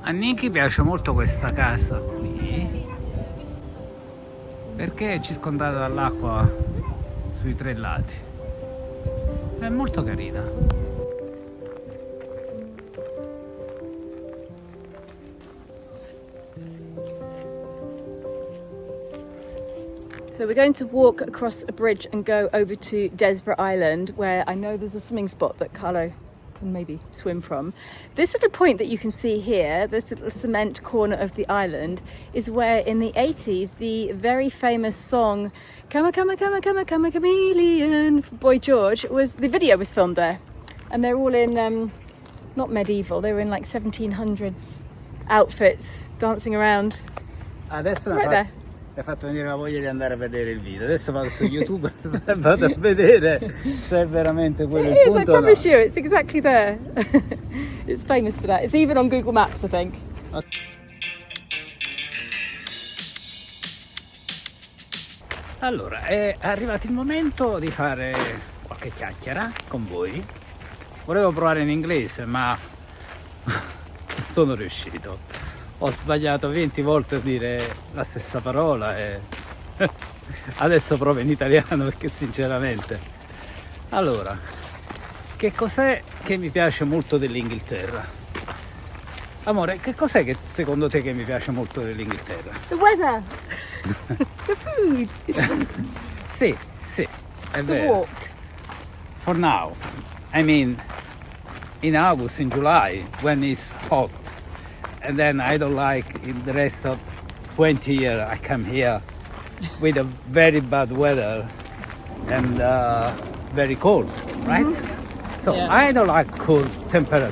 A Niki piace molto questa casa qui perché è circondata dall'acqua sui tre lati. È molto carina. So we're going to walk across a bridge and go over to Carte Island, where I know there's a swimming spot that Carlo can maybe swim from. This little point that you can see here, this little cement corner of the island, is where in the 80s the very famous song Come a Come a Come a Come a Come a Chameleon for Boy George the video was filmed there. And they're all in not medieval, they were in like 1700s outfits dancing around. Adesso right there. mi ha fatto venire la voglia di andare a vedere il video. Adesso vado su YouTube e vado a vedere se è veramente quello il punto. I promise you, it's exactly there. It's famous for that. It's even on Google Maps, I think. Allora, è arrivato il momento di fare qualche chiacchiera con voi. Volevo provare in inglese, ma non sono riuscito. Ho sbagliato 20 volte a dire la stessa parola e adesso provo in italiano perché sinceramente. Allora, che cos'è che mi piace molto dell'Inghilterra? Amore, che cos'è che secondo te che mi piace molto dell'Inghilterra? The weather, the food, Sì, è the vero. walks. For now, I mean, in August, in July, when it's hot. And then I don't like in the rest of 20 years I come here with a very bad weather and very cold, right? Mm-hmm. So yeah. I don't like cold temperature.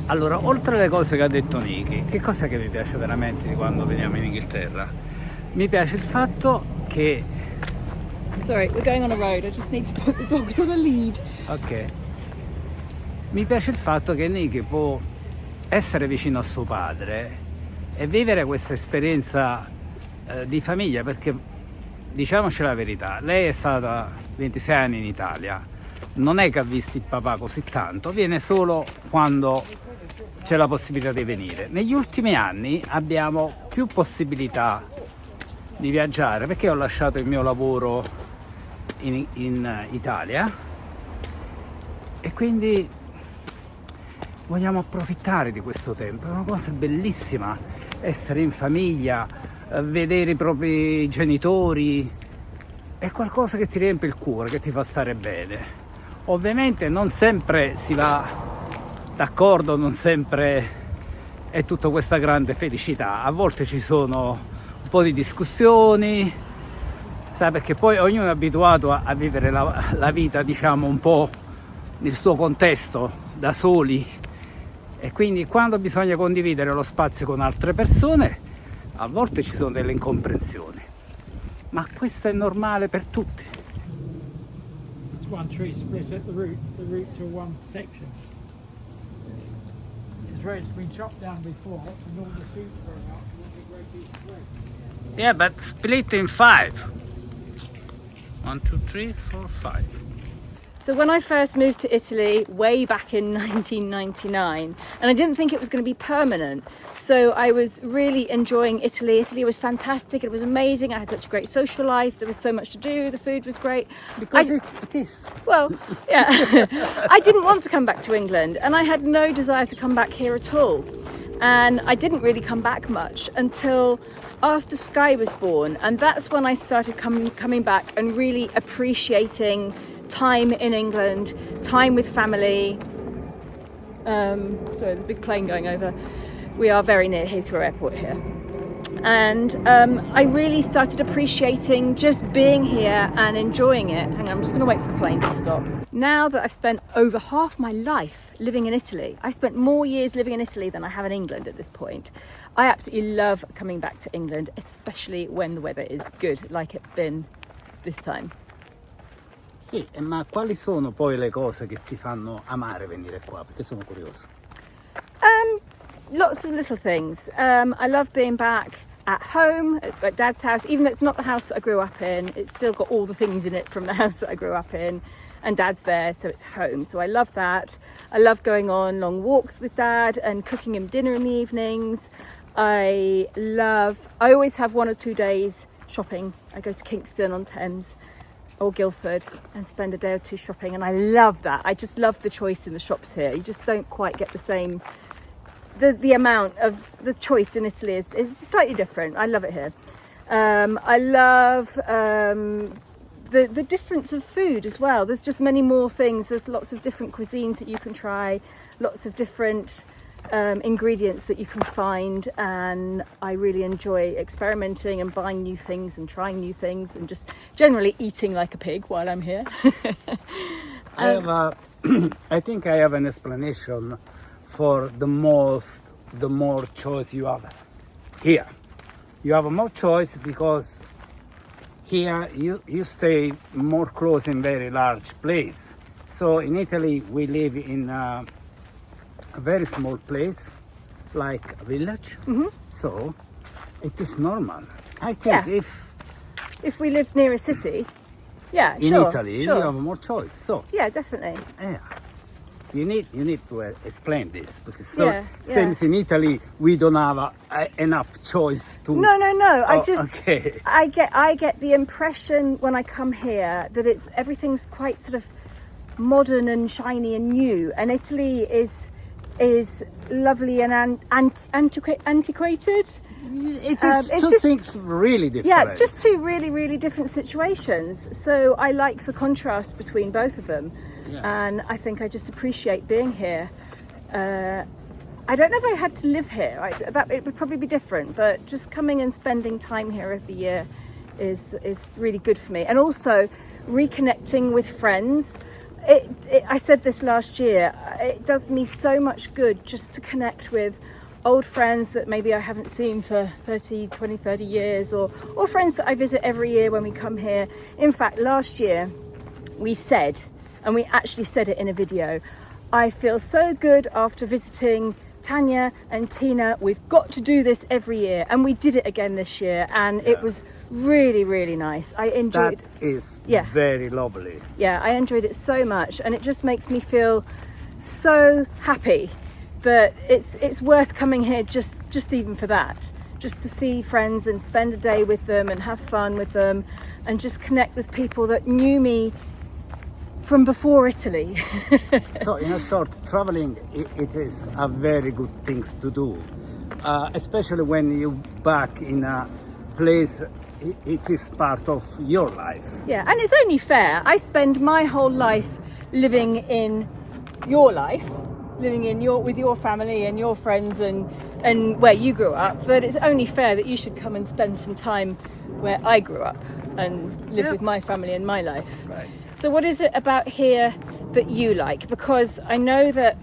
Allora, oltre alle cose che ha detto Niki, che cosa che mi piace veramente di quando veniamo in Inghilterra? Mi piace il fatto che... Sorry, we're going on a road, I just need to put the dogs on a lead. Ok. Mi piace il fatto che Niki può essere vicino a suo padre e vivere questa esperienza di famiglia, perché diciamoci la verità, lei è stata 26 anni in Italia, non è che ha visto il papà così tanto, viene solo quando c'è la possibilità di venire. Negli ultimi anni abbiamo più possibilità di viaggiare perché ho lasciato il mio lavoro in Italia e quindi vogliamo approfittare di questo tempo. È una cosa bellissima essere in famiglia, vedere i propri genitori, è qualcosa che ti riempie il cuore, che ti fa stare bene. Ovviamente non sempre si va d'accordo, non sempre è tutta questa grande felicità, a volte ci sono un po' di discussioni, sai, perché poi ognuno è abituato a vivere la vita, diciamo, un po' nel suo contesto, da soli, e quindi quando bisogna condividere lo spazio con altre persone a volte ci sono delle incomprensioni, ma questo è normale per tutti. It's one tree split at the roots are one section. It's where it's been chopped down before and all the shoots growing up. Yeah, but split in 5. 1, 2, 3, 4, 5. So when I first moved to Italy way back in 1999, and I didn't think it was going to be permanent, so I was really enjoying Italy. Italy was fantastic, it was amazing, I had such a great social life, there was so much to do, the food was great. Because it is. Well, yeah. I didn't want to come back to England, and I had no desire to come back here at all. And I didn't really come back much until after Sky was born, and that's when I started coming back and really appreciating time in England, time with family. Sorry, there's a big plane going over. We are very near Heathrow Airport here. And I really started appreciating just being here and enjoying it. Hang on, I'm just going to wait for the plane to stop. Now that I've spent over half my life living in Italy, I've spent more years living in Italy than I have in England at this point. I absolutely love coming back to England, especially when the weather is good, like it's been this time. Sì, ma quali sono poi le cose che ti fanno amare venire qua? Perché sono curioso. Lots of little things. I love being back. at home, at Dad's house. Even though it's not the house that I grew up in, it's still got all the things in it from the house that I grew up in. And Dad's there, so it's home. So I love that. I love going on long walks with Dad and cooking him dinner in the evenings. I always have 1 or 2 days shopping. I go to Kingston on Thames or Guildford and spend a day or two shopping, and I love that. I just love the choice in the shops here. You just don't quite get the same, the amount of the choice in Italy is slightly different. I love it here. I love the difference of food as well. There's just many more things. There's lots of different cuisines that you can try, lots of different ingredients that you can find, and I really enjoy experimenting and buying new things and trying new things and just generally eating like a pig while I'm here. I think I have an explanation for the more choice you have here. You have more choice because here you stay more close in very large place. So in Italy we live in a very small place, like a village. So it is normal. I think if we lived near a city, in Italy you have more choice. So yeah, definitely. Yeah, you need to explain this because since in Italy we don't have enough choice to. No. I get the impression when I come here that everything's quite sort of modern and shiny and new, and Italy is lovely and antiquated. It is two things really different. Yeah, just two really, really different situations. So I like the contrast between both of them. Yeah. And I think I just appreciate being here. I don't know if I had to live here. It would probably be different, but just coming and spending time here every year is really good for me. And also reconnecting with friends. I said this last year, it does me so much good just to connect with old friends that maybe I haven't seen for 30 years, or friends that I visit every year when we come here. In fact, last year we said, and we actually said it in a video, I feel so good after visiting Tanya and Tina. We've got to do this every year, and we did it again this year, and it was really, really nice. I enjoyed. That is very lovely. Yeah, I enjoyed it so much, and it just makes me feel so happy that it's worth coming here just even for that, just to see friends and spend a day with them and have fun with them and just connect with people that knew me from before Italy. So in a short, traveling it is a very good thing to do, especially when you back in a place it is part of your life. Yeah, and it's only fair. I spend my whole life living in your life, living in with your family and your friends and where you grew up, but it's only fair that you should come and spend some time where I grew up and live with my family and my life. Right. So what is it about here that you like? Because I know that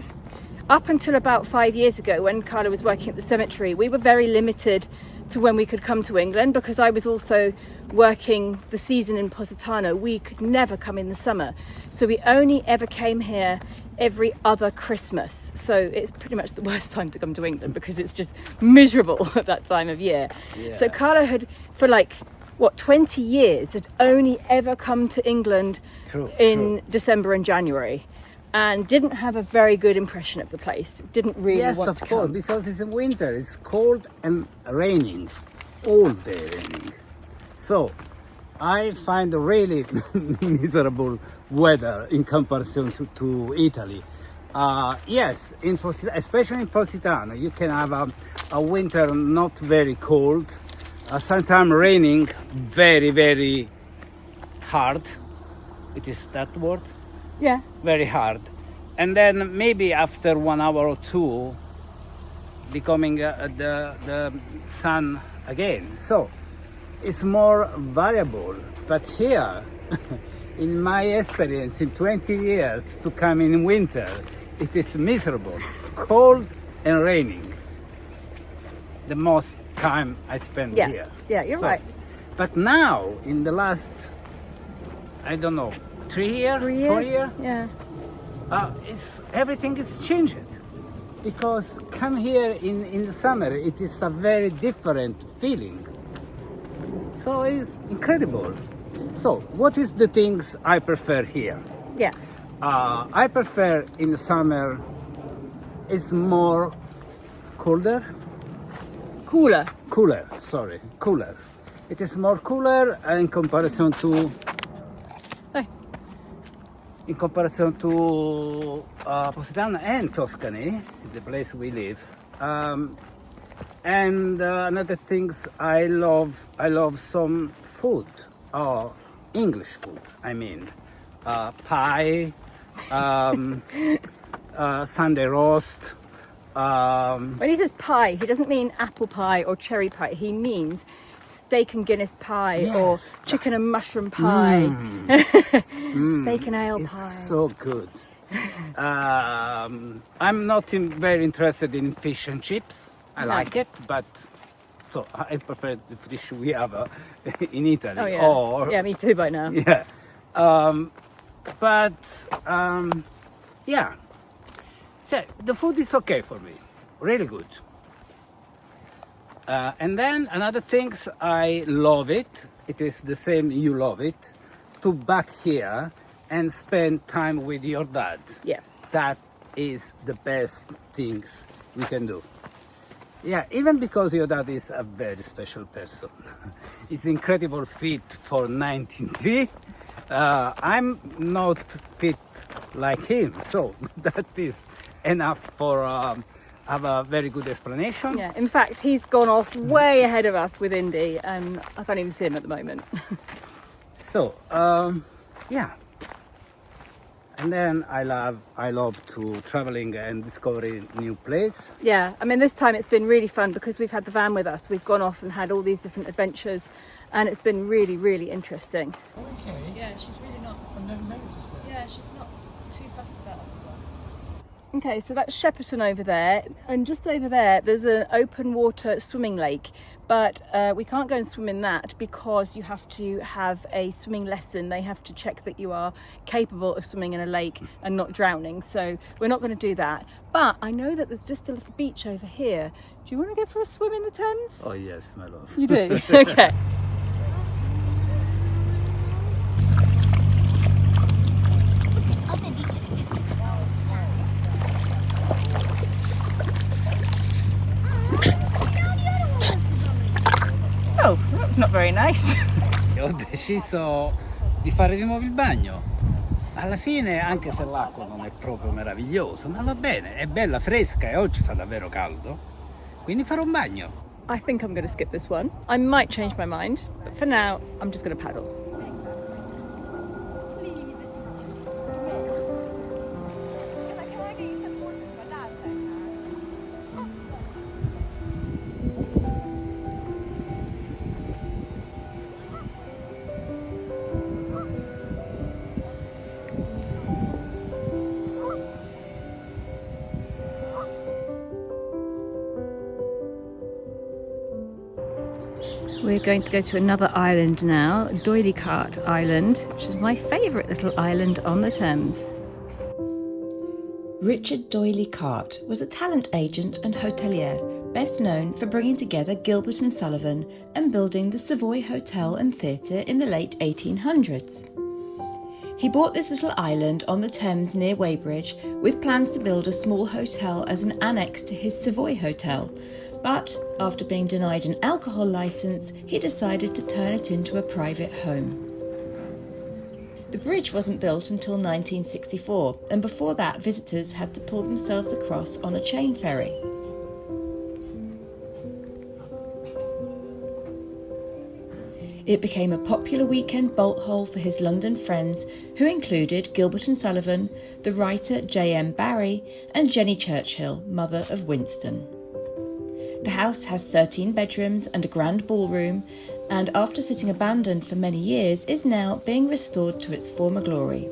up until about 5 years ago, when Carla was working at the cemetery, we were very limited to when we could come to England, because I was also working the season in Positano. We could never come in the summer. So we only ever came here every other Christmas. So it's pretty much the worst time to come to England because it's just miserable at that time of year. Yeah. So Carla had, for 20 years, had only ever come to England in December and January, and didn't have a very good impression of the place. Didn't really want to come. Yes, of course, because it's in winter. It's cold and raining, all day raining. So I find really miserable weather in comparison to Italy. Yes, especially in Positano, you can have a winter not very cold, sometimes raining very, very hard. It is that word? Yeah. Very hard. And then maybe after 1 hour or two, becoming the sun again. So it's more variable. But here, in my experience, in 20 years to come in winter, it is miserable, cold and raining. The most time I spend here. Yeah, you're right. But now, in the last, I don't know, 3 years, 4 years? Yeah. Everything is changed. because come here in the summer, it is a very different feeling. So it's incredible. So what is the things I prefer here? Yeah. I prefer in the summer, it's more cooler. Cooler. Cooler. It is more cooler in comparison to Hey. Positano and Tuscany, the place we live. And another things I love some food, English food. I mean, pie, Sunday roast. When he says pie, he doesn't mean apple pie or cherry pie. He means steak and Guinness pie, Yes. or chicken and mushroom pie, steak and ale It's pie. so good. I'm not very interested in fish and chips. I like it, but so I prefer the fish we have in Italy. Oh yeah. Or Yeah, me too by now. yeah. Yeah. So the food is okay for me, really good. And then another things I love it. It is the same you love it. To back here and spend time with your dad. Yeah. That is the best things we can do. Yeah, even because your dad is a very special person. He's incredible fit for 93. I'm not fit like him, so that is enough for have a very good explanation. Yeah. In fact, he's gone off way ahead of us with Indy, and I can't even see him at the moment. So, yeah. And then I love to traveling and discovering new place. Yeah, I mean, this time it's been really fun because we've had the van with us. We've gone off and had all these different adventures, and it's been really, really interesting. Okay. Yeah, she's really not. I've never noticed that. Yeah, she's not too fussed about it. Okay, so that's Shepperton over there, and just over there there's an open water swimming lake, but we can't go and swim in that because you have to have a swimming lesson. They have to check that you are capable of swimming in a lake and not drowning, so we're not going to do that. But I know that there's just a little beach over here. Do you want to go for a swim in the Thames? Oh yes, my love. You do? Okay. Oh, that's not very nice. Ho deciso di fare di nuovo il bagno. Alla fine, anche se l'acqua non è proprio meravigliosa, ma va bene, è bella fresca e oggi fa davvero caldo, quindi farò un bagno. I think I'm going to skip this one. I might change my mind, but for now, I'm just going to paddle. We're going to go to another island now, Carte Island, which is my favourite little island on the Thames. Richard D'Oyly Carte was a talent agent and hotelier, best known for bringing together Gilbert and Sullivan and building the Savoy Hotel and Theatre in the late 1800s. He bought this little island on the Thames near Weybridge with plans to build a small hotel as an annex to his Savoy Hotel, but after being denied an alcohol licence, he decided to turn it into a private home. The bridge wasn't built until 1964, and before that visitors had to pull themselves across on a chain ferry. It became a popular weekend bolt hole for his London friends, who included Gilbert and Sullivan, the writer J.M. Barrie, and Jenny Churchill, mother of Winston. The house has 13 bedrooms and a grand ballroom, and after sitting abandoned for many years, is now being restored to its former glory.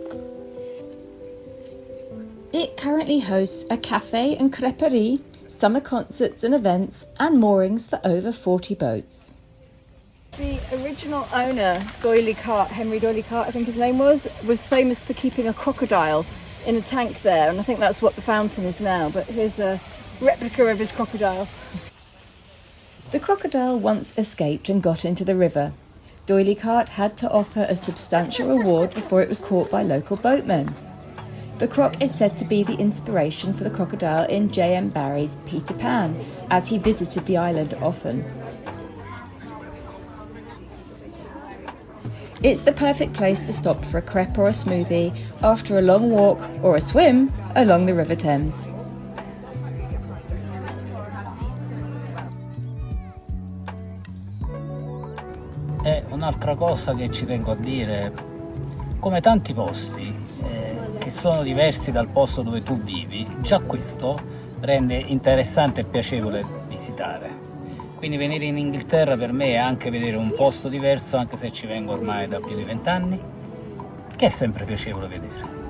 It currently hosts a cafe and crêperie, summer concerts and events, and moorings for over 40 boats. The original owner, D'Oyly Carte, Henry D'Oyly Carte, I think his name was famous for keeping a crocodile in a tank there, and I think that's what the fountain is now. But here's a replica of his crocodile. The crocodile once escaped and got into the river. D'Oyly Carte had to offer a substantial reward before it was caught by local boatmen. The croc is said to be the inspiration for the crocodile in J.M. Barrie's Peter Pan, as he visited the island often. It's the perfect place to stop for a crepe or a smoothie after a long walk or a swim along the River Thames. E un'altra cosa che ci tengo a dire, come tanti posti che sono diversi dal posto dove tu vivi, già questo rende interessante e piacevole visitare. Quindi venire in Inghilterra per me è anche vedere un posto diverso, anche se ci vengo ormai da più di 20 anni, che è sempre piacevole vedere.